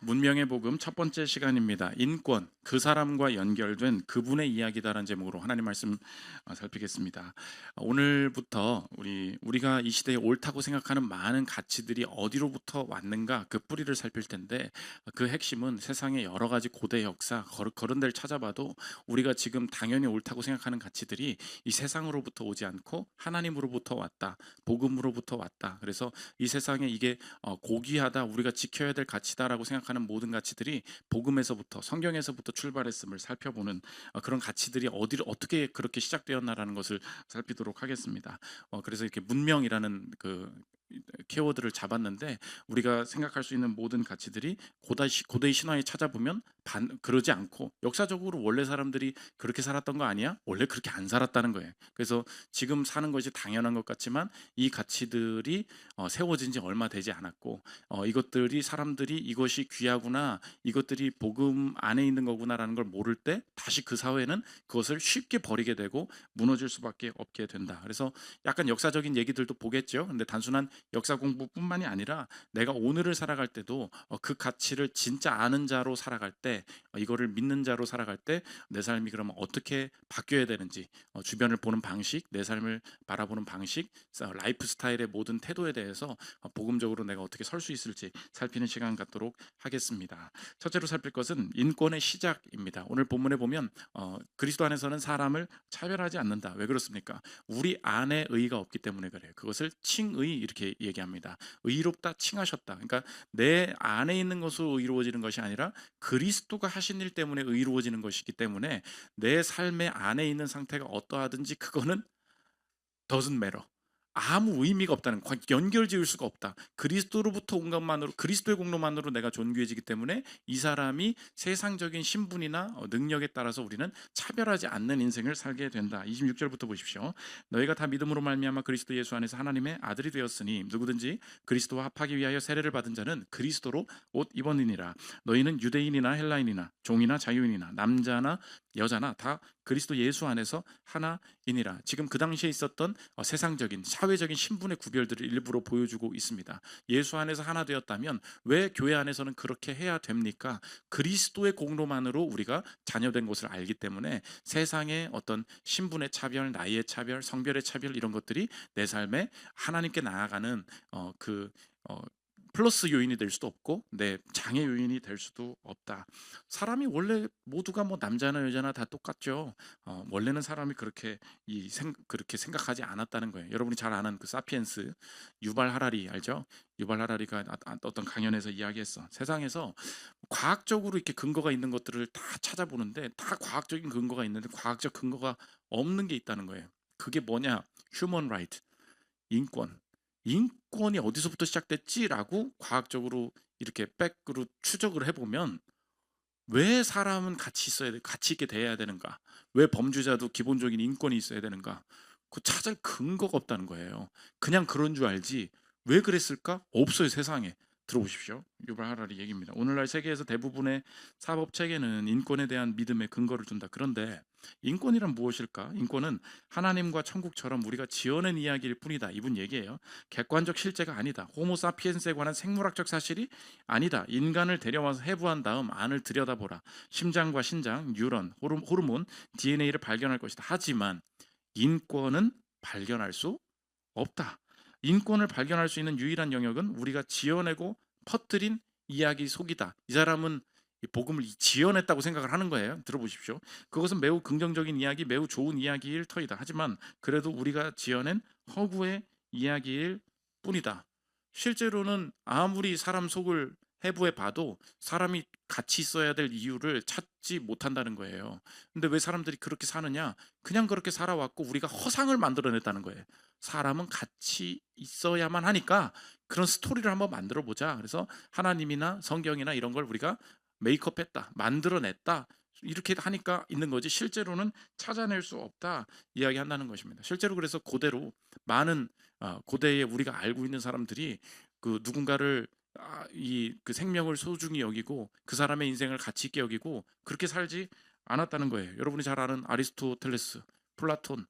문명의 복음 첫 번째 시간입니다. 인권, 그 사람과 연결된 그분의 이야기다라는 제목으로 하나님 말씀 살피겠습니다. 오늘부터 우리가 이 시대에 옳다고 생각하는 많은 가치들이 어디로부터 왔는가 그 뿌리를 살필 텐데, 그 핵심은 세상의 여러 가지 고대 역사, 그런 데를 찾아봐도 우리가 지금 당연히 옳다고 생각하는 가치들이 이 세상으로부터 오지 않고 하나님으로부터 왔다, 복음으로부터 왔다. 그래서 이 세상에 이게 고귀하다, 우리가 지켜야 될 가치다라고 생각하는 모든 가치들이 복음에서부터, 성경에서부터 출발했음을 살펴보는 그런 가치들이 어디를 어떻게 그렇게 시작되었나라는 것을 살피도록 하겠습니다. 그래서 이렇게 문명이라는 그 키워드를 잡았는데, 우리가 생각할 수 있는 모든 가치들이 고대 신화에 찾아보면 그러지 않고, 역사적으로 원래 사람들이 그렇게 살았던 거 아니야? 원래 그렇게 안 살았다는 거예요. 그래서 지금 사는 것이 당연한 것 같지만 이 가치들이 세워진 지 얼마 되지 않았고, 이것들이 사람들이 이것이 귀하구나, 이것들이 복음 안에 있는 거구나라는 걸 모를 때 다시 그 사회는 그것을 쉽게 버리게 되고 무너질 수밖에 없게 된다. 그래서 약간 역사적인 얘기들도 보겠죠. 근데 단순한 역사 공부뿐만이 아니라 내가 오늘을 살아갈 때도 그 가치를 진짜 아는 자로 살아갈 때, 이거를 믿는 자로 살아갈 때 내 삶이 그러면 어떻게 바뀌어야 되는지, 주변을 보는 방식, 내 삶을 바라보는 방식, 라이프 스타일의 모든 태도에 대해서 복음적으로 내가 어떻게 설 수 있을지 살피는 시간 갖도록 하겠습니다. 첫째로 살필 것은 인권의 시작입니다. 오늘 본문에 보면 그리스도 안에서는 사람을 차별하지 않는다. 왜 그렇습니까? 우리 안에 의가 없기 때문에 그래요. 그것을 칭의 이렇게 얘기합니다. 의롭다 칭하셨다. 그러니까 내 안에 있는 것으로 의로워지는 것이 아니라 그리스도가 하신 일 때문에 의로워지는 것이기 때문에 내 삶의 안에 있는 상태가 어떠하든지 그거는 doesn't matter. 아무 의미가 없다는, 연결 지을 수가 없다. 그리스도로부터 온 것만으로, 그리스도의 공로만으로 내가 존귀해지기 때문에 이 사람이 세상적인 신분이나 능력에 따라서 우리는 차별하지 않는 인생을 살게 된다. 26절부터 보십시오. 너희가 다 믿음으로 말미암아 그리스도 예수 안에서 하나님의 아들이 되었으니 누구든지 그리스도와 합하기 위하여 세례를 받은 자는 그리스도로 옷 입었느니라. 너희는 유대인이나 헬라인이나 종이나 자유인이나 남자나 여자나 다 그리스도 예수 안에서 하나이니라. 지금 그 당시에 있었던 세상적인 사회적인 신분의 구별들을 일부러 보여주고 있습니다. 예수 안에서 하나 되었다면 왜 교회 안에서는 그렇게 해야 됩니까? 그리스도의 공로만으로 우리가 자녀된 것을 알기 때문에 세상의 어떤 신분의 차별, 나이의 차별, 성별의 차별, 이런 것들이 내 삶에 하나님께 나아가는 그 플러스 요인이 될 수도 없고 내 장애 요인이 될 수도 없다. 사람이 원래 모두가 뭐 남자나 여자나 다 똑같죠. 원래는 사람이 그렇게 생각하지 않았다는 거예요. 여러분이 잘 아는 그 사피엔스, 유발 하라리 알죠? 유발 하라리가 어떤 강연에서 이야기했어. 세상에서 과학적으로 이렇게 근거가 있는 것들을 다 찾아보는데 다 과학적인 근거가 있는데 과학적 근거가 없는 게 있다는 거예요. 그게 뭐냐? 휴먼 라이트, 인권. 인권이 어디서부터 시작됐지라고 과학적으로 이렇게 백으로 추적을 해보면, 왜 사람은 같이 있어야 돼? 같이 있게 돼야 되는가? 왜 범죄자도 기본적인 인권이 있어야 되는가? 그 찾을 근거가 없다는 거예요. 그냥 그런 줄 알지 왜 그랬을까? 없어요, 세상에. 들어보십시오. 유발 하라리 얘기입니다. 오늘날 세계에서 대부분의 사법 체계는 인권에 대한 믿음에 근거를 둔다. 그런데 인권이란 무엇일까? 인권은 하나님과 천국처럼 우리가 지어낸 이야기일 뿐이다. 이분 얘기예요. 객관적 실제가 아니다. 호모사피엔스에 관한 생물학적 사실이 아니다. 인간을 데려와서 해부한 다음 안을 들여다보라. 심장과 신장, 뉴런, 호르몬, DNA를 발견할 것이다. 하지만 인권은 발견할 수 없다. 인권을 발견할 수 있는 유일한 영역은 우리가 지어내고 퍼뜨린 이야기 속이다. 이 사람은 이 복음을 지어냈다고 생각을 하는 거예요. 들어보십시오. 그것은 매우 긍정적인 이야기, 매우 좋은 이야기일 터이다. 하지만 그래도 우리가 지어낸 허구의 이야기일 뿐이다. 실제로는 아무리 사람 속을 해부해 봐도 사람이 같이 있어야 될 이유를 찾지 못한다는 거예요. 근데 왜 사람들이 그렇게 사느냐? 그냥 그렇게 살아왔고 우리가 허상을 만들어냈다는 거예요. 사람은 같이 있어야만 하니까 그런 스토리를 한번 만들어 보자. 그래서 하나님이나 성경이나 이런 걸 우리가 메이크업했다, 만들어냈다, 이렇게 하니까 있는 거지 실제로는 찾아낼 수 없다 이야기한다는 것입니다. 실제로 그래서 고대로 많은 고대에 우리가 알고 있는 사람들이 그 누군가를 이 그 생명을 소중히 여기고 그 사람의 인생을 가치 있게 여기고 그렇게 살지 않았다는 거예요. 여러분이 잘 아는 아리스토텔레스, 플라톤,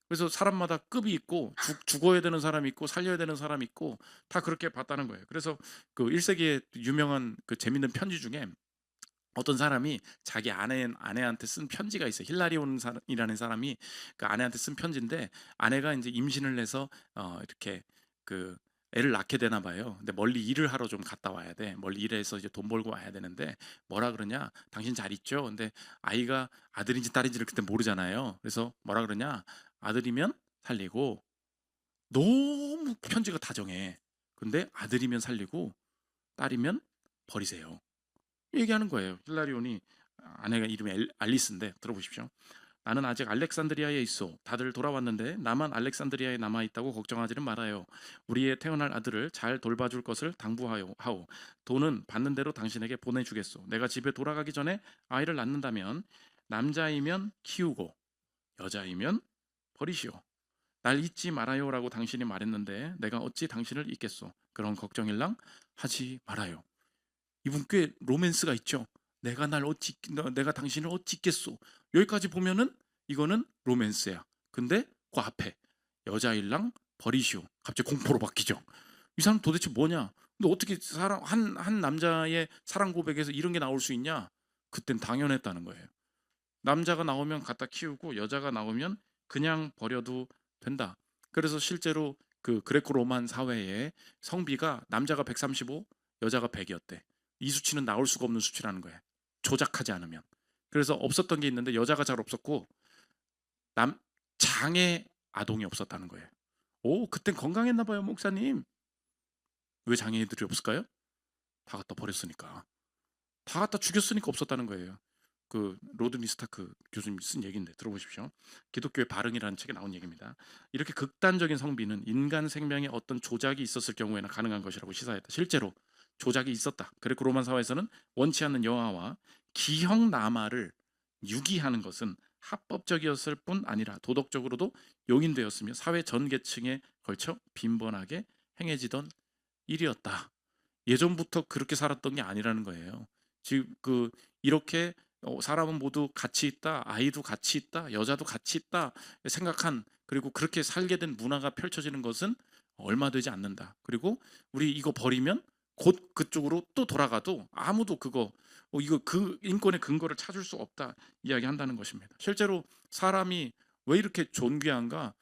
그래서 사람마다 급이 있고 죽어야 되는 사람이 있고 살려야 되는 사람이 있고 다 그렇게 봤다는 거예요. 그래서 그 1세기에 유명한 그 재밌는 편지 중에 어떤 사람이 자기 아내한테 쓴 편지가 있어요. 힐라리온이라는 사람이 그 아내한테 쓴 편지인데, 아내가 이제 임신을 해서 이렇게 그 애를 낳게 되나 봐요. 근데 멀리 일을 하러 좀 갔다 와야 돼. 멀리 일해서 이제 돈 벌고 와야 되는데 뭐라 그러냐? 당신 잘 있죠? 근데 아이가 아들인지 딸인지를 그때 모르잖아요. 그래서 뭐라 그러냐? 아들이면 살리고, 너무 편지가 다정해. 근데 아들이면 살리고 딸이면 버리세요. 얘기하는 거예요. 힐라리온이, 아내가 이름이 알리스인데 들어보십시오. 나는 아직 알렉산드리아에 있어. 다들 돌아왔는데 나만 알렉산드리아에 남아 있다고 걱정하지는 말아요. 우리의 태어날 아들을 잘 돌봐줄 것을 당부하오. 돈은 받는 대로 당신에게 보내주겠소. 내가 집에 돌아가기 전에 아이를 낳는다면 남자이면 키우고 여자이면 버리시오. 날 잊지 말아요라고 당신이 말했는데 내가 어찌 당신을 잊겠소. 그런 걱정일랑 하지 말아요. 이분 꽤 로맨스가 있죠. 내가 당신을 어찌 잊겠소. 여기까지 보면은 이거는 로맨스야. 근데 그 앞에 여자일랑 버리시오. 갑자기 공포로 바뀌죠. 이 사람 도대체 뭐냐? 근데 어떻게 한 남자의 사랑 고백에서 이런 게 나올 수 있냐? 그땐 당연했다는 거예요. 남자가 나오면 갖다 키우고 여자가 나오면 그냥 버려도 된다. 그래서 실제로 그 그레코 로만 사회에 성비가 남자가 135, 여자가 100이었대. 이 수치는 나올 수가 없는 수치라는 거예요. 조작하지 않으면. 그래서 없었던 게 있는데 여자가 잘 없었고 남 장애 아동이 없었다는 거예요. 오, 그땐 건강했나 봐요, 목사님. 왜 장애인들이 없을까요? 다 갖다 버렸으니까. 다 갖다 죽였으니까 없었다는 거예요. 그 로드니 스타크 교수님이 쓴 얘기인데 들어보십시오. 기독교의 발흥이라는 책에 나온 얘기입니다. 이렇게 극단적인 성비는 인간 생명에 어떤 조작이 있었을 경우에나 가능한 것이라고 시사했다. 실제로 조작이 있었다. 그리고 로만 사회에서는 원치 않는 여아와 기형 남아를 유기하는 것은 합법적이었을 뿐 아니라 도덕적으로도 용인되었으며 사회 전 계층에 걸쳐 빈번하게 행해지던 일이었다. 예전부터 그렇게 살았던 게 아니라는 거예요. 지금 이렇게 사람은 모두 가치 있다, 아이도 가치 있다, 여자도 가치 있다 생각한, 그리고 그렇게 살게 된 문화가 펼쳐지는 것은 얼마 되지 않는다. 그리고 우리 이거 버리면 곧 그쪽으로 또 돌아가도 아무도 이거 그 인권의 근거를 찾을 수 없다 이야기한다는 것입니다. 실제로 사람이 왜 이렇게 존귀한가?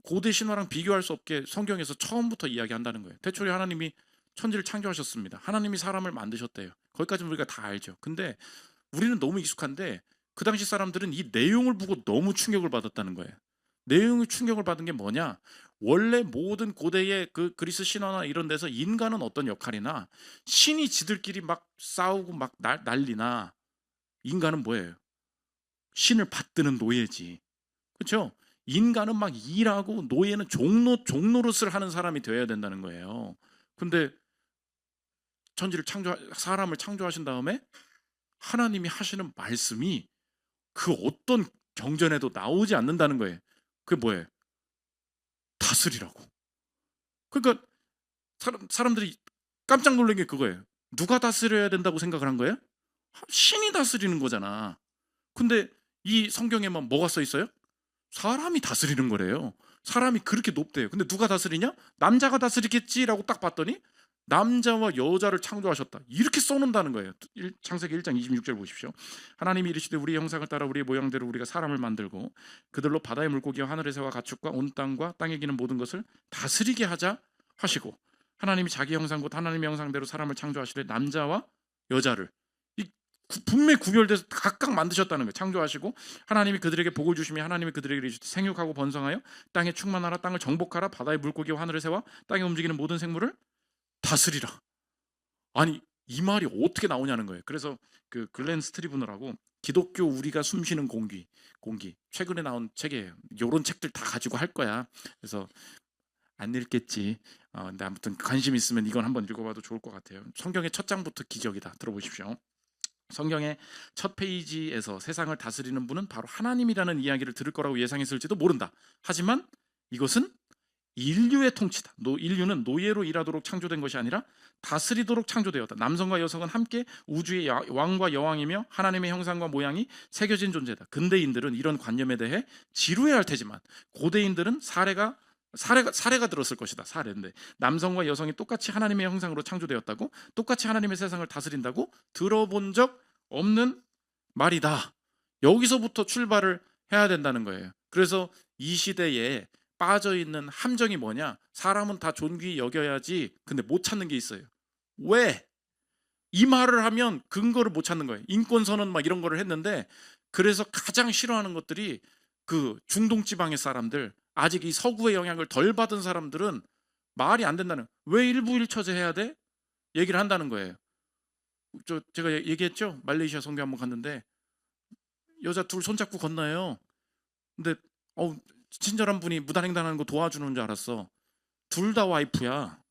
고대 신화랑 비교할 수 없게 성경에서 처음부터 이야기한다는 거예요. 태초에 하나님이 천지를 창조하셨습니다. 하나님이 사람을 만드셨대요. 거기까지는 우리가 다 알죠. 근데 우리는 너무 익숙한데 그 당시 사람들은 이 내용을 보고 너무 충격을 받았다는 거예요. 내용이 충격을 받은 게 뭐냐? 원래 모든 고대의 그 그리스 신화나 이런 데서 인간은 어떤 역할이나 신이 지들끼리 막 싸우고 막 난리나, 인간은 뭐예요? 신을 받드는 노예지. 그렇죠? 인간은 막 일하고 노예는 종노릇을 하는 사람이 되어야 된다는 거예요. 근데 사람을 창조하신 다음에 하나님이 하시는 말씀이 그 어떤 경전에도 나오지 않는다는 거예요. 그게 뭐예요? 다스리라고. 그러니까 사람들이 깜짝 놀란 게 그거예요. 누가 다스려야 된다고 생각을 한 거예요? 신이 다스리는 거잖아. 근데 이 성경에만 뭐가 써 있어요? 사람이 다스리는 거래요. 사람이 그렇게 높대요. 근데 누가 다스리냐? 남자가 다스리겠지라고 딱 봤더니 남자와 여자를 창조하셨다. 이렇게 써놓는다는 거예요. 창세기 1장 26절 보십시오. 하나님이 이르시되 우리의 형상을 따라 우리의 모양대로 우리가 사람을 만들고 그들로 바다의 물고기와 하늘의 새와 가축과 온 땅과 땅에 기는 모든 것을 다스리게 하자 하시고, 하나님이 자기 형상 곧 하나님의 형상대로 사람을 창조하시되 남자와 여자를 분명히 구별돼서 각각 만드셨다는 거예요. 창조하시고 하나님이 그들에게 복을 주시며 하나님이 그들에게 이르시되 생육하고 번성하여 땅에 충만하라, 땅을 정복하라, 바다의 물고기와 하늘의 새와 땅에 움직이는 모든 생물을 다스리라. 아니, 이 말이 어떻게 나오냐는 거예요. 그래서 그 글렌 스트리브너라고 기독교 우리가 숨쉬는 공기 최근에 나온 책이에요. 이런 책들 다 가지고 할 거야. 그래서 안 읽겠지. 근데 아무튼 관심 있으면 이건 한번 읽어봐도 좋을 것 같아요. 성경의 첫 장부터 기적이다. 들어보십시오. 성경의 첫 페이지에서 세상을 다스리는 분은 바로 하나님이라는 이야기를 들을 거라고 예상했을지도 모른다. 하지만 이것은 인류의 통치다. 인류는 노예로 일하도록 창조된 것이 아니라 다스리도록 창조되었다. 남성과 여성은 함께 우주의 왕과 여왕이며 하나님의 형상과 모양이 새겨진 존재다. 근대인들은 이런 관념에 대해 지루해할 테지만 고대인들은 사례가 들었을 것이다. 사례인데 남성과 여성이 똑같이 하나님의 형상으로 창조되었다고, 똑같이 하나님의 세상을 다스린다고 들어본 적 없는 말이다. 여기서부터 출발을 해야 된다는 거예요. 그래서 이 시대에 빠져 있는 함정이 뭐냐? 사람은 다 존귀히 여겨야지. 근데 못 찾는 게 있어요. 왜? 이 말을 하면 근거를 못 찾는 거예요. 인권 선언 막 이런 거를 했는데, 그래서 가장 싫어하는 것들이 그 중동 지방의 사람들, 아직 이 서구의 영향을 덜 받은 사람들은 말이 안 된다는, 왜 일부일처제 해야 돼? 얘기를 한다는 거예요. 제가 얘기했죠? 말레이시아 선교 한번 갔는데 여자 둘 손잡고 건너요. 근데 친절한 분이 무단횡단하는 거 도와주는 줄 알았어. 둘 다 와이프야.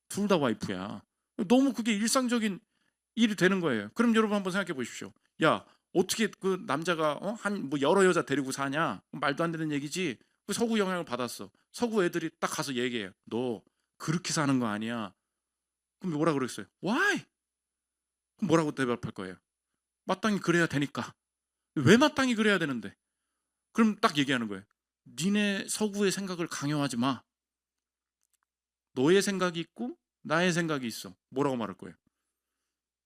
둘 다 와이프야. 너무 그게 일상적인 일이 되는 거예요. 그럼 여러분 한번 생각해 보십시오. 야, 어떻게 그 남자가 뭐 여러 여자 데리고 사냐? 말도 안 되는 얘기지. 그 서구 영향을 받았어. 서구 애들이 딱 가서 얘기해요. 너 그렇게 사는 거 아니야. 그럼 뭐라 그랬어요? Why? 그럼 뭐라고 대답할 거예요? 마땅히 그래야 되니까. 왜 마땅히 그래야 되는데? 그럼 딱 얘기하는 거예요. 니네 서구의 생각을 강요하지 마. 너의 생각이 있고 나의 생각이 있어. 뭐라고 말할 거예요?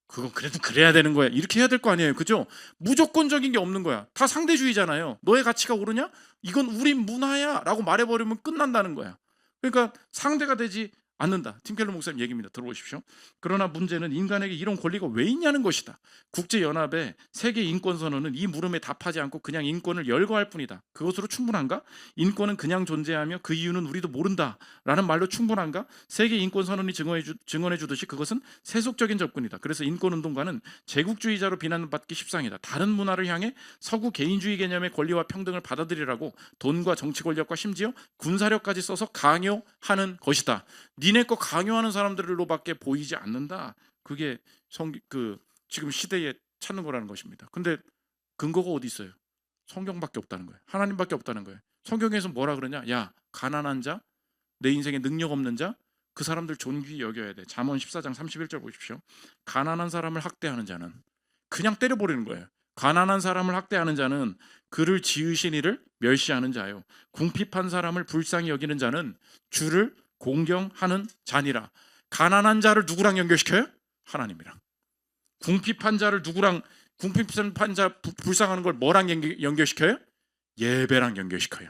그건 그래도 그래야 되는 거야. 이렇게 해야 될 거 아니에요. 그죠? 무조건적인 게 없는 거야. 다 상대주의잖아요. 너의 가치가 옳으냐? 이건 우리 문화야 라고 말해버리면 끝난다는 거야. 그러니까 상대가 되지 않는다. 팀 켈러 목사님 얘기입니다. 들어보십시오. 그러나 문제는 인간에게 이런 권리가 왜 있냐는 것이다. 국제연합의 세계 인권선언은 이 물음에 답하지 않고 그냥 인권을 열거할 뿐이다. 그것으로 충분한가? 인권은 그냥 존재하며 그 이유는 우리도 모른다 라는 말로 충분한가? 세계 인권선언이 증언해 주듯이 그것은 세속적인 접근이다. 그래서 인권운동가는 제국주의자로 비난받기 십상이다. 다른 문화를 향해 서구 개인주의 개념의 권리와 평등을 받아들이라고 돈과 정치 권력과 심지어 군사력까지 써서 강요하는 것이다. 니네 거 강요하는 사람들로밖에 보이지 않는다. 그게 지금 시대에 찾는 거라는 것입니다. 근데 근거가 어디 있어요? 성경밖에 없다는 거예요. 하나님밖에 없다는 거예요. 성경에서 뭐라 그러냐? 야, 가난한 자, 내 인생에 능력 없는 자, 그 사람들 존귀히 여겨야 돼. 잠언 14장 31절 보십시오. 가난한 사람을 학대하는 자는, 그냥 때려버리는 거예요. 가난한 사람을 학대하는 자는 그를 지으신 이를 멸시하는 자요. 궁핍한 사람을 불쌍히 여기는 자는 주를 공경하는 자니라. 가난한 자를 누구랑 연결시켜요? 하나님이랑. 궁핍한 자를 궁핍한 자 불쌍하는 걸 뭐랑 연결시켜요? 예배랑 연결시켜요.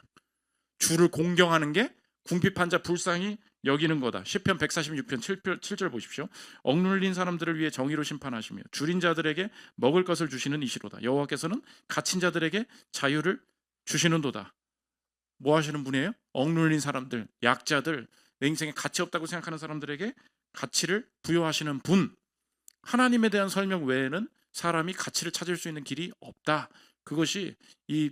주를 공경하는 게 궁핍한 자 불쌍히 여기는 거다. 시편 146편 7절 보십시오. 억눌린 사람들을 위해 정의로 심판하시며 줄인 자들에게 먹을 것을 주시는 이시로다. 여호와께서는 갇힌 자들에게 자유를 주시는도다. 뭐 하시는 분이에요? 억눌린 사람들, 약자들, 내 인생에 가치 없다고 생각하는 사람들에게 가치를 부여하시는 분. 하나님에 대한 설명 외에는 사람이 가치를 찾을 수 있는 길이 없다. 그것이 이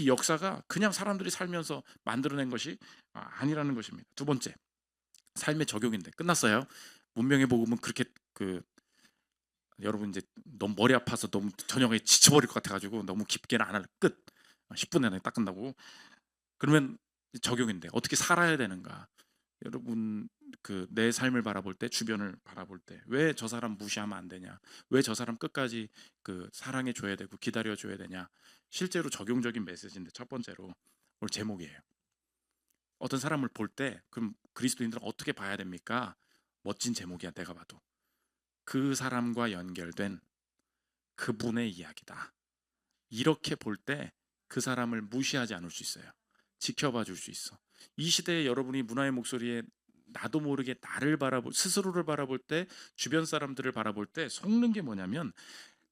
역사가 그냥 사람들이 살면서 만들어낸 것이 아니라는 것입니다. 두 번째, 삶의 적용인데 끝났어요. 문명의 복음은 그렇게 여러분 이제 너무 머리 아파서 너무 저녁에 지쳐버릴 것 같아가지고 너무 깊게는 안 할 끝. 10분 내내 딱 끝나고. 그러면 적용인데 어떻게 살아야 되는가? 여러분 내 삶을 바라볼 때, 주변을 바라볼 때 왜 저 사람 무시하면 안 되냐? 왜 저 사람 끝까지 사랑해 줘야 되고 기다려 줘야 되냐? 실제로 적용적인 메시지인데, 첫 번째로 오늘 제목이에요. 어떤 사람을 볼 때 그럼 그리스도인들은 어떻게 봐야 됩니까? 멋진 제목이야. 내가 봐도 그 사람과 연결된 그분의 이야기다. 이렇게 볼 때 그 사람을 무시하지 않을 수 있어요. 지켜봐 줄 수 있어. 이 시대에 여러분이 문화의 목소리에 나도 모르게 스스로를 바라볼 때, 주변 사람들을 바라볼 때 속는 게 뭐냐면,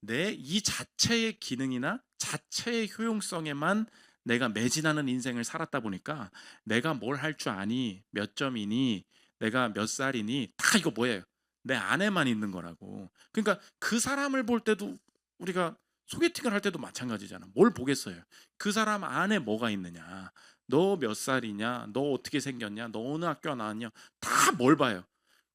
내 이 자체의 기능이나 자체의 효용성에만 내가 매진하는 인생을 살았다 보니까 내가 뭘 할 줄 아니, 몇 점이니, 내가 몇 살이니, 다 이거 뭐예요? 내 안에만 있는 거라고. 그러니까 그 사람을 볼 때도, 우리가 소개팅을 할 때도 마찬가지잖아. 뭘 보겠어요? 그 사람 안에 뭐가 있느냐, 너 몇 살이냐, 너 어떻게 생겼냐, 너 어느 학교 나왔냐, 다 뭘 봐요?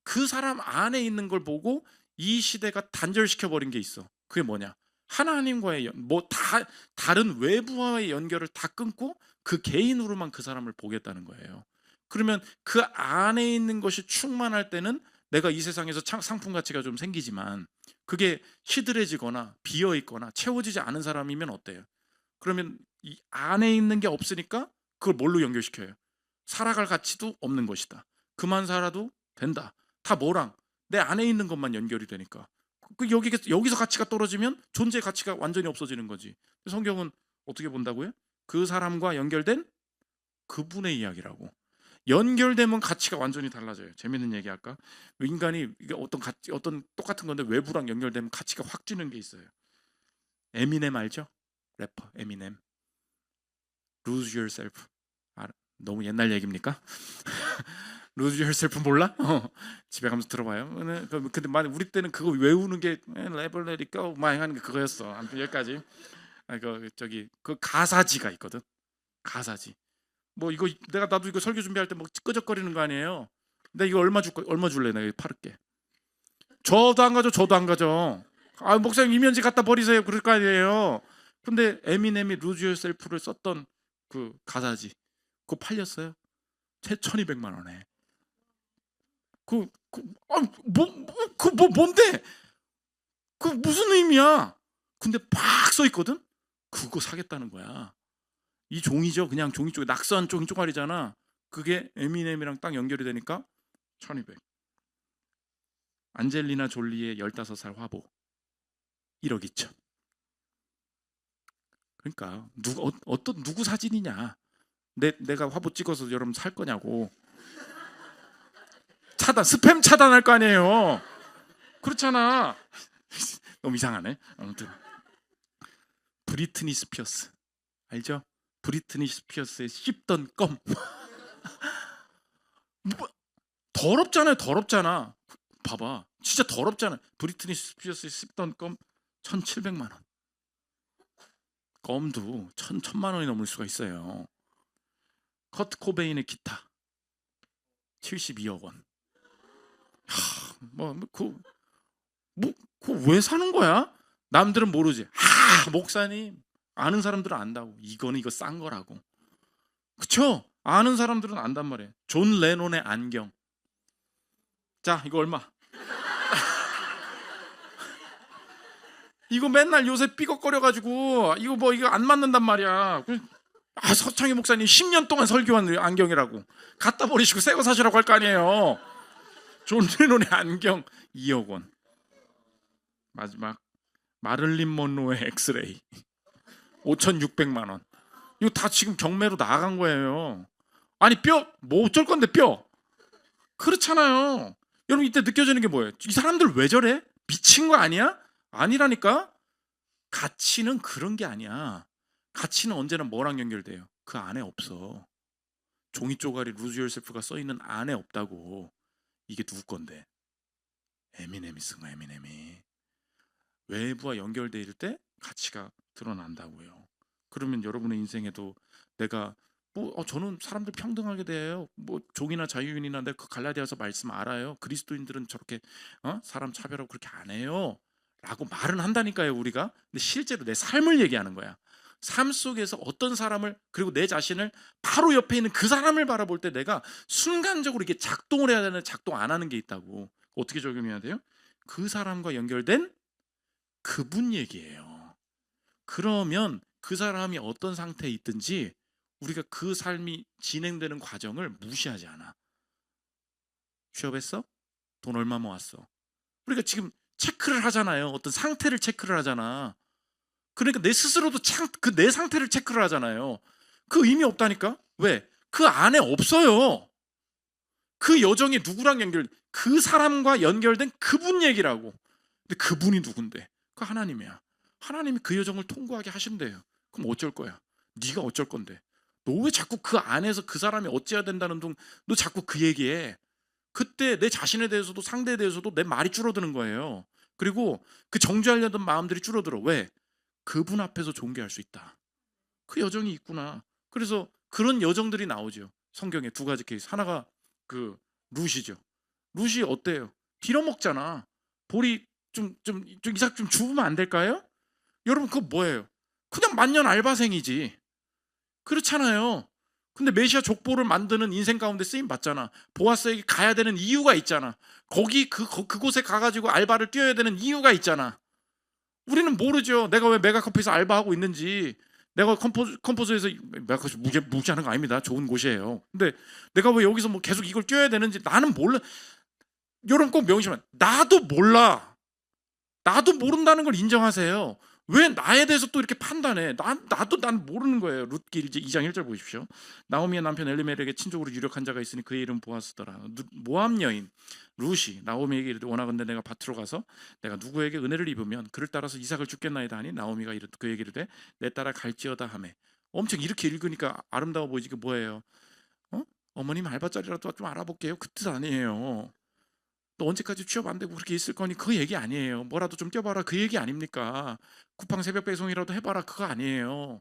그 사람 안에 있는 걸 보고 이 시대가 단절시켜 버린 게 있어. 그게 뭐냐? 하나님과의 다른 외부와의 연결을 다 끊고 그 개인으로만 그 사람을 보겠다는 거예요. 그러면 그 안에 있는 것이 충만할 때는 내가 이 세상에서 상품 가치가 좀 생기지만 그게 시들해지거나 비어 있거나 채워지지 않은 사람이면 어때요? 그러면 이 안에 있는 게 없으니까 그걸 뭘로 연결시켜요? 살아갈 가치도 없는 것이다. 그만 살아도 된다. 다 뭐랑? 내 안에 있는 것만 연결이 되니까. 여기서 가치가 떨어지면 존재의 가치가 완전히 없어지는 거지. 성경은 어떻게 본다고요? 그 사람과 연결된 그분의 이야기라고. 연결되면 가치가 완전히 달라져요. 재밌는 얘기 할까? 인간이 이게 어떤 똑같은 건데 외부랑 연결되면 가치가 확 찌는 게 있어요. 에미넴 알죠? 래퍼 에미넴. Lose Yourself. 너무 옛날 얘기입니까? Lose Yourself 몰라? 집에 가면서 들어봐요. 근데 만약 우리 때는 그거 외우는 게 Never Let It Go 막 하는 게 그거였어. 아무튼 여기까지. 그 가사지가 있거든. 가사지. 뭐 이거 나도 이거 설교 준비할 때 뭐 끄적거리는 거 아니에요. 근데 이거 얼마 줄래? 내가 팔을게. 저도 안 가져. 아, 목사님 이면지 갖다 버리세요. 그럴 거 아니에요. 근데 에미넴이 Lose Yourself를 썼던 그 가사지 그거 팔렸어요. 채 1,200만 원에. 뭔데? 그 무슨 의미야? 근데 팍 써 있거든. 그거 사겠다는 거야. 이 종이죠. 그냥 종이 쪽에 낙서한 종이 쪼가리잖아. 그게 에미넴이랑 딱 연결이 되니까 1,200. 안젤리나 졸리의 15살 화보 1억 2천. 그러니까 누구 사진이냐? 내가 화보 찍어서 여러분 살 거냐고. 스팸 차단할 거 아니에요. 그렇잖아. 너무 이상하네. 아무튼 브리트니 스피어스 알죠? 브리트니 스피어스의 씹던 껌. 뭐, 더럽잖아. 봐봐, 진짜 더럽잖아. 브리트니 스피어스의 씹던 껌 1,700만 원. 껌도 천만 원이 넘을 수가 있어요. 커트 코베인의 기타 72억 원. 그거 왜 사는 거야? 남들은 모르지. 목사님 아는 사람들은 안다고. 이거 싼 거라고. 그쵸? 아는 사람들은 안단 말이에요. 존 레논의 안경. 자, 이거 얼마? 이거 맨날 요새 삐걱거려가지고 이거 안 맞는단 말이야. 서창희 목사님 10년 동안 설교한 안경이라고. 갖다 버리시고 새 거 사시라고 할 거 아니에요. 존 레논의 안경 2억 원. 마지막 마를린 먼로의 엑스레이 5,600만 원. 이거 다 지금 경매로 나간 거예요. 아니 뭐 어쩔 건데 뼈. 그렇잖아요. 여러분 이때 느껴지는 게 뭐예요? 이 사람들 왜 저래? 미친 거 아니야? 아니라니까. 가치는 그런 게 아니야. 가치는 언제나 뭐랑 연결돼요? 그 안에 없어. 종이 쪼가리 루즈 요셀프가 써 있는 안에 없다고. 이게 누구 건데? 에미넴이 쓴 거야. 에미넴이. 외부와 연결될 때 가치가 드러난다고요. 그러면 여러분의 인생에도 내가 저는 사람들 평등하게 대해요. 종이나 자유인이나 내가 그 갈라디아서 말씀 알아요. 그리스도인들은 저렇게 사람 차별하고 그렇게 안 해요. 라고 말은 한다니까요, 우리가. 근데 실제로 내 삶을 얘기하는 거야. 삶 속에서 어떤 사람을, 그리고 내 자신을 바로 옆에 있는 그 사람을 바라볼 때 내가 순간적으로 이게 작동을 해야 되는, 작동 안 하는 게 있다고. 어떻게 적용해야 돼요? 그 사람과 연결된 그분 얘기예요. 그러면 그 사람이 어떤 상태에 있든지 우리가 그 삶이 진행되는 과정을 무시하지 않아. 취업했어? 돈 얼마 모았어? 우리가 지금 체크를 하잖아요. 어떤 상태를 체크를 하잖아. 그러니까 내 스스로도 내 상태를 체크를 하잖아요. 그 의미 없다니까? 왜? 그 안에 없어요. 그 여정이 누구랑 그 사람과 연결된 그분 얘기라고. 근데 그분이 누군데? 그 하나님이야. 하나님이 그 여정을 통과하게 하신대요. 그럼 어쩔 거야? 네가 어쩔 건데? 너 왜 자꾸 그 안에서 그 사람이 어찌해야 된다는 너 자꾸 그 얘기해. 그때 내 자신에 대해서도 상대에 대해서도 내 말이 줄어드는 거예요. 그리고 그 정죄하려던 마음들이 줄어들어. 왜? 그분 앞에서 존귀할 수 있다. 그 여정이 있구나. 그래서 그런 여정들이 나오죠. 성경에 두 가지 케이스. 하나가 그 룻이죠. 룻이 어때요? 빌어먹잖아. 볼이 이삭 좀 주우면 안 될까요? 여러분 그거 뭐예요? 그냥 만년 알바생이지. 그렇잖아요. 근데 메시아 족보를 만드는 인생 가운데 쓰임 받잖아. 보아스에게 가야 되는 이유가 있잖아. 거기 그곳에 가가지고 알바를 뛰어야 되는 이유가 있잖아. 우리는 모르죠. 내가 왜 메가커피에서 알바하고 있는지. 내가 컴포즈에서 메가커피 무시하는 거 아닙니다. 좋은 곳이에요. 근데 내가 왜 여기서 뭐 계속 이걸 뛰어야 되는지 나는 몰라. 여러분 꼭 명심하세요. 나도 몰라. 나도 모른다는 걸 인정하세요. 왜 나에 대해서 또 이렇게 판단해? 난 모르는 거예요. 룻기 2장 1절 보십시오. 나오미의 남편 엘리멜에게 친족으로 유력한 자가 있으니 그의 이름 보아스더라. 모압 여인 룻이 나오미에게 이르되 원하건대 내가 밭으로 가서 내가 누구에게 은혜를 입으면 그를 따라서 이삭을 죽겠나이다 하니 나오미가 그에게 이르되 내 따라 갈지어다 하매. 엄청 이렇게 읽으니까 아름다워 보이지. 그 뭐예요? 어머님 알바자리라도 좀 알아볼게요. 그 뜻 아니에요. 너 언제까지 취업 안 되고 그렇게 있을 거니 그 얘기 아니에요. 뭐라도 좀 뛰어봐라 그 얘기 아닙니까? 쿠팡 새벽 배송이라도 해봐라 그거 아니에요.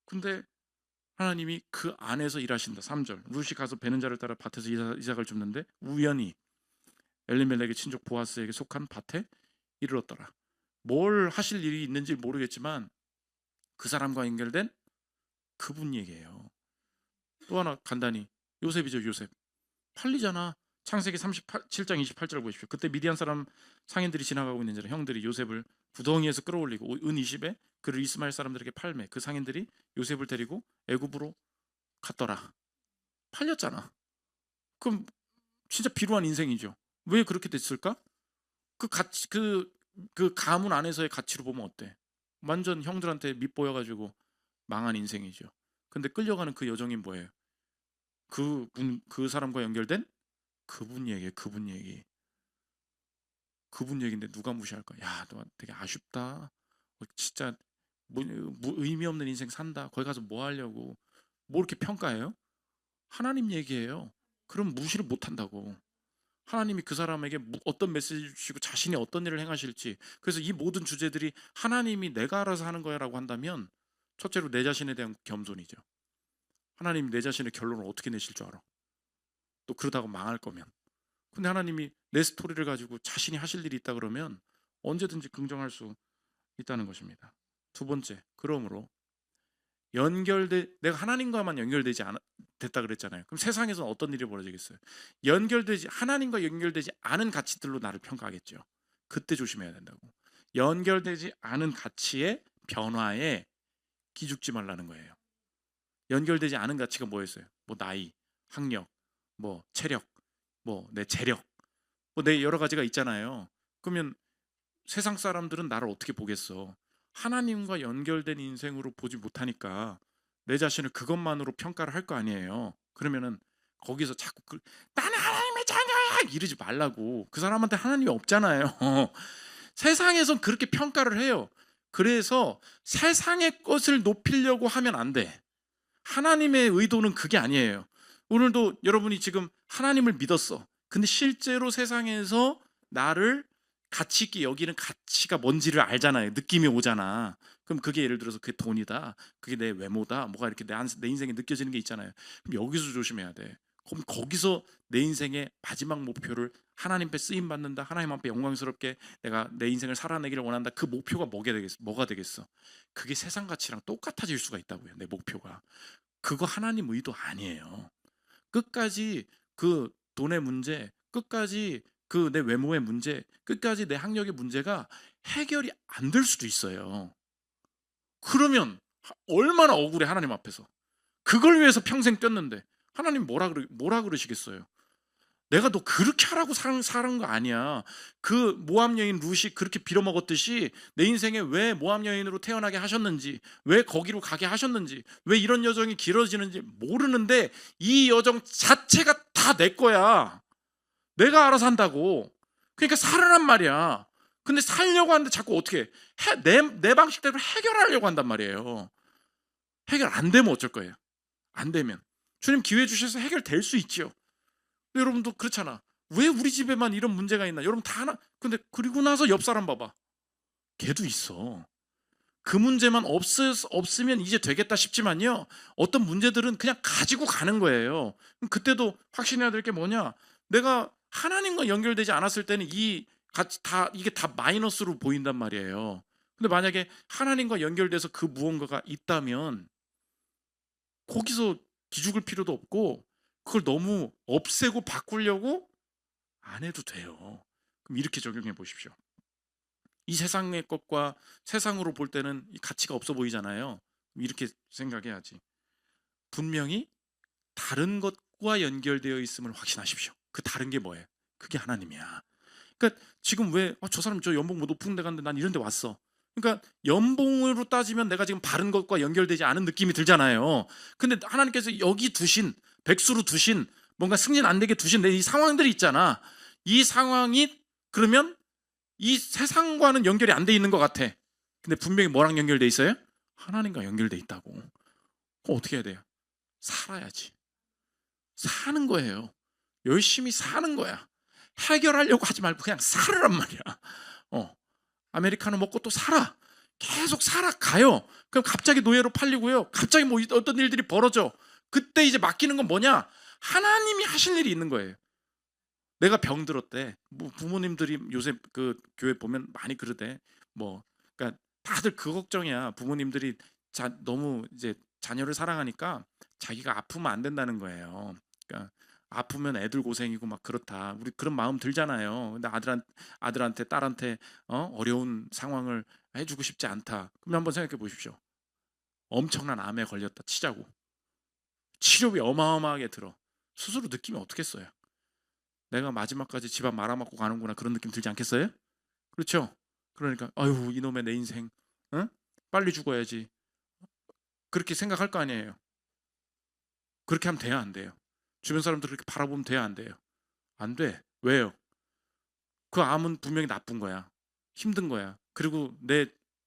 근데 하나님이 그 안에서 일하신다. 3절 룻이 가서 베는 자를 따라 밭에서 이삭을 줍는데 우연히 엘리멜렉의 친족 보아스에게 속한 밭에 이르렀더라. 뭘 하실 일이 있는지 모르겠지만 그 사람과 연결된 그분 얘기예요. 또 하나 간단히 요셉이죠. 요셉 팔리잖아. 창세기 37장 28절 보십시오. 그때 미디안 사람 상인들이 지나가고 있는 자라 형들이 요셉을 구덩이에서 끌어올리고 은 20에 그를 이스마엘 사람들에게 팔매 그 상인들이 요셉을 데리고 애굽으로 갔더라. 팔렸잖아. 그럼 진짜 비루한 인생이죠. 왜 그렇게 됐을까? 그 가치 그 가문 안에서의 가치로 보면 어때? 완전 형들한테 밑보여가지고 망한 인생이죠. 근데 끌려가는 그 여정이 뭐예요? 그 사람과 연결된 그분 얘기. 그분 얘기인데 누가 무시할까? 야, 너 되게 아쉽다. 진짜 의미 없는 인생 산다. 거기 가서 뭐 하려고? 뭐 이렇게 평가해요? 하나님 얘기예요. 그럼 무시를 못 한다고. 하나님이 그 사람에게 어떤 메시지를 주시고 자신이 어떤 일을 행하실지. 그래서 이 모든 주제들이 하나님이 내가 알아서 하는 거야라고 한다면 첫째로 내 자신에 대한 겸손이죠. 하나님이 내 자신의 결론을 어떻게 내실 줄 알아? 또 그러다가 망할 거면. 근데 하나님이 내 스토리를 가지고 자신이 하실 일이 있다 그러면 언제든지 긍정할 수 있다는 것입니다. 두 번째, 그러므로 내가 하나님과만 됐다 그랬잖아요. 그럼 세상에서는 어떤 일이 벌어지겠어요? 하나님과 연결되지 않은 가치들로 나를 평가하겠죠. 그때 조심해야 된다고. 연결되지 않은 가치의 변화에 기죽지 말라는 거예요. 연결되지 않은 가치가 뭐였어요? 뭐 나이, 학력, 뭐 체력, 뭐 내 재력, 뭐 내 여러 가지가 있잖아요. 그러면 세상 사람들은 나를 어떻게 보겠어? 하나님과 연결된 인생으로 보지 못하니까 내 자신을 그것만으로 평가를 할 거 아니에요. 그러면은 거기서 자꾸 나는 하나님의 자녀야 이러지 말라고. 그 사람한테 하나님이 없잖아요. 세상에선 그렇게 평가를 해요. 그래서 세상의 것을 높이려고 하면 안 돼. 하나님의 의도는 그게 아니에요. 오늘도 여러분이 지금 하나님을 믿었어. 근데 실제로 세상에서 나를 가치 있게 여기는 가치가 뭔지를 알잖아요. 느낌이 오잖아. 그럼 그게 예를 들어서 그게 돈이다. 그게 내 외모다. 뭐가 이렇게 내 인생에 느껴지는 게 있잖아요. 그럼 여기서 조심해야 돼. 그럼 거기서 내 인생의 마지막 목표를 하나님 앞에 쓰임 받는다. 하나님 앞에 영광스럽게 내가 내 인생을 살아내기를 원한다. 그 목표가 뭐가 되겠어? 그게 세상 가치랑 똑같아질 수가 있다고요. 내 목표가. 그거 하나님 의도 아니에요. 끝까지 그 돈의 문제, 끝까지 그 내 외모의 문제, 끝까지 내 학력의 문제가 해결이 안 될 수도 있어요. 그러면 얼마나 억울해 하나님 앞에서. 그걸 위해서 평생 뛰었는데 하나님 뭐라 그러시겠어요? 내가 너 그렇게 하라고 사는 거 아니야. 그 모압 여인 룻이 그렇게 빌어먹었듯이 내 인생에 왜 모압 여인으로 태어나게 하셨는지, 왜 거기로 가게 하셨는지, 왜 이런 여정이 길어지는지 모르는데 이 여정 자체가 다 내 거야. 내가 알아서 한다고. 그러니까 살으란 말이야. 근데 살려고 하는데 자꾸 어떻게 내 방식대로 해결하려고 한단 말이에요. 해결 안 되면 어쩔 거예요? 안 되면 주님 기회 주셔서 해결될 수 있죠. 여러분도 그렇잖아. 왜 우리 집에만 이런 문제가 있나? 여러분 다 하나. 근데 그리고 나서 옆 사람 봐봐. 걔도 있어. 그 문제만 없으면 이제 되겠다 싶지만요. 어떤 문제들은 그냥 가지고 가는 거예요. 그때도 확신해야 될 게 뭐냐? 내가 하나님과 연결되지 않았을 때는 이게 다 마이너스로 보인단 말이에요. 근데 만약에 하나님과 연결돼서 그 무언가가 있다면 거기서 기죽을 필요도 없고 그걸 너무 없애고 바꾸려고 안 해도 돼요. 그럼 이렇게 적용해 보십시오. 이 세상의 것과 세상으로 볼 때는 이 가치가 없어 보이잖아요. 이렇게 생각해야지. 분명히 다른 것과 연결되어 있음을 확신하십시오. 그 다른 게 뭐예요? 그게 하나님이야. 그러니까 지금 왜 저 사람 저 연봉 뭐 높은 데 갔는데 난 이런 데 왔어. 그러니까 연봉으로 따지면 내가 지금 바른 것과 연결되지 않은 느낌이 들잖아요. 근데 하나님께서 여기 두신, 백수로 두신, 뭔가 승진 안 되게 두신 이 상황들이 있잖아. 이 상황이 그러면 이 세상과는 연결이 안 돼 있는 것 같아. 근데 분명히 뭐랑 연결돼 있어요? 하나님과 연결돼 있다고. 그럼 어떻게 해야 돼요? 살아야지. 사는 거예요. 열심히 사는 거야. 해결하려고 하지 말고 그냥 살으란 말이야. 아메리카노 먹고 또 살아. 계속 살아가요. 그럼 갑자기 노예로 팔리고요. 갑자기 뭐 어떤 일들이 벌어져. 그때 이제 맡기는 건 뭐냐? 하나님이 하실 일이 있는 거예요. 내가 병들었대. 뭐 부모님들이 요새 그 교회 보면 많이 그러대. 뭐 그러니까 다들 그 걱정이야. 부모님들이 너무 이제 자녀를 사랑하니까 자기가 아프면 안 된다는 거예요. 그러니까 아프면 애들 고생이고 막 그렇다. 우리 그런 마음 들잖아요. 근데 아들한테 딸한테 어려운 상황을 해주고 싶지 않다. 그럼 한번 생각해 보십시오. 엄청난 암에 걸렸다 치자고. 치료비 어마어마하게 들어. 스스로 느낌이 어떻겠어요? 내가 마지막까지 집안 말아먹고 가는구나 그런 느낌 들지 않겠어요? 그렇죠? 그러니까 아유 이놈의 내 인생 응? 빨리 죽어야지 그렇게 생각할 거 아니에요. 그렇게 하면 돼야 안 돼요? 주변 사람들 그렇게 바라보면 돼야 안 돼요? 안 돼. 왜요? 그 암은 분명히 나쁜 거야. 힘든 거야. 그리고 내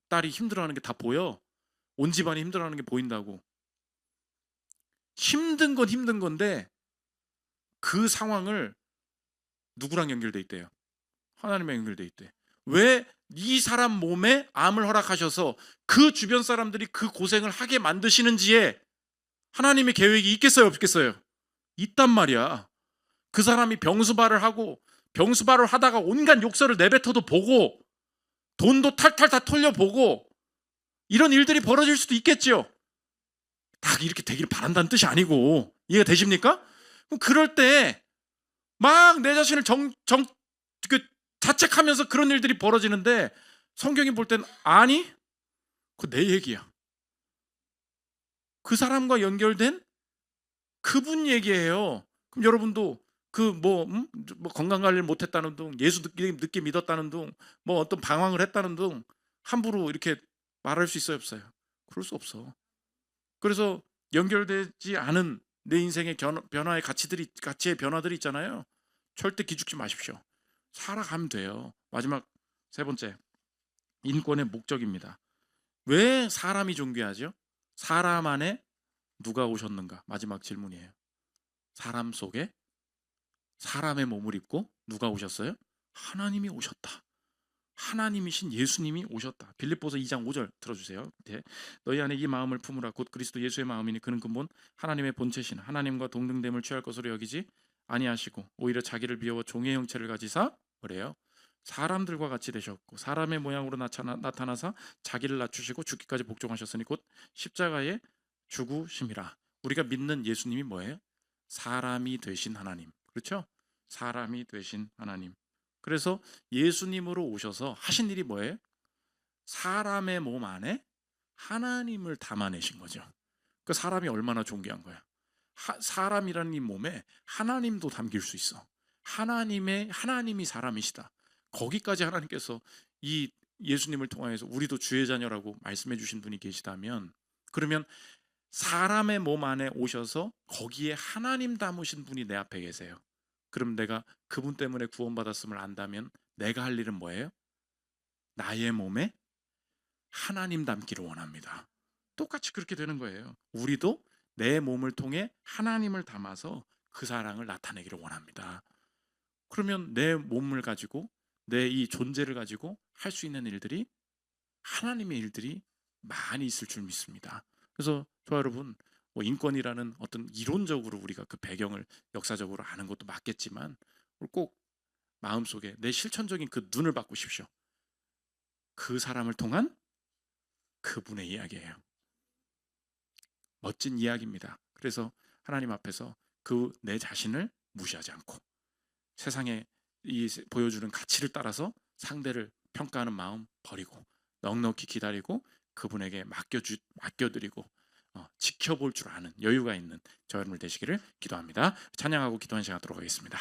딸이 힘들어하는 게 다 보여. 온 집안이 힘들어하는 게 보인다고. 힘든 건 힘든 건데 그 상황을 누구랑 연결돼 있대요? 하나님과 연결돼 있대. 왜 이 사람 몸에 암을 허락하셔서 그 주변 사람들이 그 고생을 하게 만드시는지에 하나님의 계획이 있겠어요, 없겠어요? 있단 말이야. 그 사람이 병수발을 하고 병수발을 하다가 온갖 욕설을 내뱉어도 보고 돈도 탈탈 다 털려보고 이런 일들이 벌어질 수도 있겠지요. 다 이렇게 되기를 바란다는 뜻이 아니고 이해가 되십니까? 그럼 그럴 때 막 내 자신을 자책하면서 그런 일들이 벌어지는데 성경이 볼 땐 아니 그거 내 얘기야. 그 사람과 연결된 그분 얘기예요. 그럼 여러분도 그 뭐 건강 관리를 못했다는 둥 예수 늦게 믿었다는 둥 뭐 어떤 방황을 했다는 둥 함부로 이렇게 말할 수 있어요 없어요? 그럴 수 없어. 그래서 연결되지 않은 내 인생의 변화의 가치의 변화들이 있잖아요. 절대 기죽지 마십시오. 살아가면 돼요. 마지막 세 번째 인권의 목적입니다. 왜 사람이 존귀하죠? 사람 안에 누가 오셨는가? 마지막 질문이에요. 사람 속에 사람의 몸을 입고 누가 오셨어요? 하나님이 오셨다. 하나님이신 예수님이 오셨다. 빌립보서 2장 5절 들어주세요. 네. 너희 안에 이 마음을 품으라. 곧 그리스도 예수의 마음이니 그는 근본 하나님의 본체신 하나님과 동등됨을 취할 것으로 여기지 아니하시고 오히려 자기를 비워 종의 형체를 가지사 그래요. 사람들과 같이 되셨고 사람의 모양으로 나타나사 자기를 낮추시고 죽기까지 복종하셨으니 곧 십자가에 죽으심이라. 우리가 믿는 예수님이 뭐예요? 사람이 되신 하나님. 그렇죠? 사람이 되신 하나님. 그래서 예수님으로 오셔서 하신 일이 뭐예요? 사람의 몸 안에 하나님을 담아내신 거죠. 그 사람이 얼마나 존귀한 거야. 사람이라는 이 몸에 하나님도 담길 수 있어. 하나님이 사람이시다. 거기까지 하나님께서 이 예수님을 통하여서 우리도 주의 자녀라고 말씀해 주신 분이 계시다면 그러면 사람의 몸 안에 오셔서 거기에 하나님 담으신 분이 내 앞에 계세요. 그럼 내가 그분 때문에 구원받았음을 안다면 내가 할 일은 뭐예요? 나의 몸에 하나님 담기를 원합니다. 똑같이 그렇게 되는 거예요. 우리도 내 몸을 통해 하나님을 담아서 그 사랑을 나타내기를 원합니다. 그러면 내 몸을 가지고 내 이 존재를 가지고 할 수 있는 일들이 하나님의 일들이 많이 있을 줄 믿습니다. 그래서 여러분 뭐 인권이라는 어떤 이론적으로 우리가 그 배경을 역사적으로 아는 것도 맞겠지만 꼭 마음속에 내 실천적인 그 눈을 바꾸십시오. 그 사람을 통한 그분의 이야기예요. 멋진 이야기입니다. 그래서 하나님 앞에서 그 내 자신을 무시하지 않고 세상에 보여주는 가치를 따라서 상대를 평가하는 마음 버리고 넉넉히 기다리고 그분에게 맡겨드리고 지켜볼 줄 아는 여유가 있는 저 여러분들 되시기를 기도합니다. 찬양하고 기도하는 시간 갖도록 하겠습니다.